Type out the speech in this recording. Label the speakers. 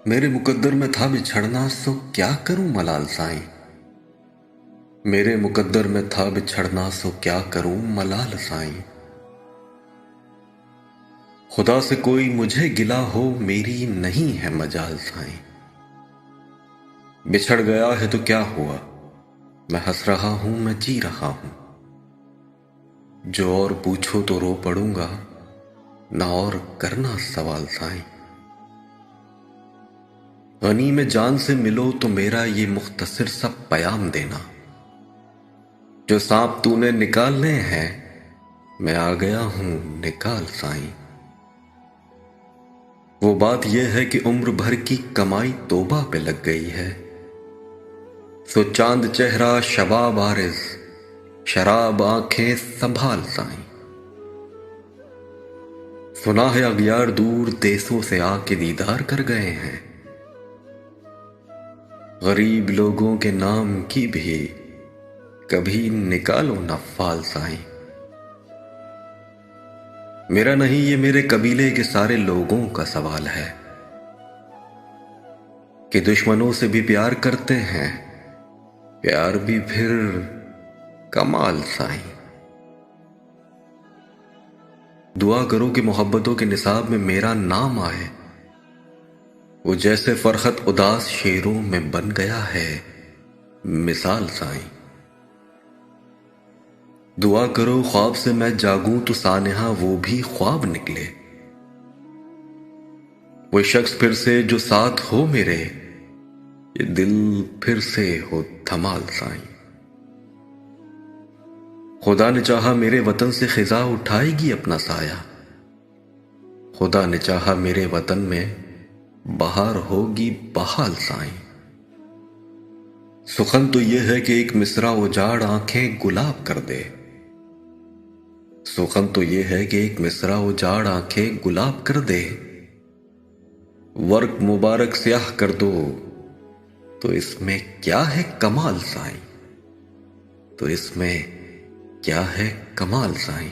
Speaker 1: میرے مقدر میں تھا بچھڑنا، سو کیا کروں ملال سائیں۔ میرے مقدر میں تھا بچھڑنا، سو کیا کروں ملال سائیں۔ خدا سے کوئی مجھے گلا ہو، میری نہیں ہے مجال سائیں۔ بچھڑ گیا ہے تو کیا ہوا، میں ہنس رہا ہوں، میں جی رہا ہوں۔ جو اور پوچھو تو رو پڑوں گا، نہ اور کرنا سوال سائیں۔ غنی میں جان سے ملو تو میرا یہ مختصر سا پیام دینا، جو سانپ تو نے نکالنے ہیں میں آ گیا ہوں نکال سائیں۔ وہ بات یہ ہے کہ عمر بھر کی کمائی توبہ پہ لگ گئی ہے، سو چاند چہرہ شباب عارض، شراب آنکھیں سنبھال سائیں۔ سنا ہے اغیار دور دیسوں سے آ کے دیدار کر گئے ہیں، غریب لوگوں کے نام کی بھی کبھی نکالو نہ فال سائیں۔ میرا نہیں یہ میرے قبیلے کے سارے لوگوں کا سوال ہے کہ دشمنوں سے بھی پیار کرتے ہیں، پیار بھی پھر کمال سائیں۔ دعا کرو کہ محبتوں کے نصاب میں میرا نام آئے، وہ جیسے فرخت اداس شیروں میں بن گیا ہے مثال سائیں۔ دعا کرو خواب سے میں جاگوں تو سانحہ وہ بھی خواب نکلے، وہ شخص پھر سے جو ساتھ ہو میرے، یہ دل پھر سے ہو دھمال سائیں۔ خدا نے چاہا میرے وطن سے خزاں اٹھائے گی اپنا سایہ، خدا نے چاہا میرے وطن میں بہار ہوگی بحال سائیں۔ سخن تو یہ ہے کہ ایک مصرع اجاڑ آنکھیں گلاب کر دے، سخن تو یہ ہے کہ ایک مصرع اجاڑ آنکھیں گلاب کر دے، ورق مبارک سیاہ کر دو تو اس میں کیا ہے کمال سائیں، تو اس میں کیا ہے کمال سائیں۔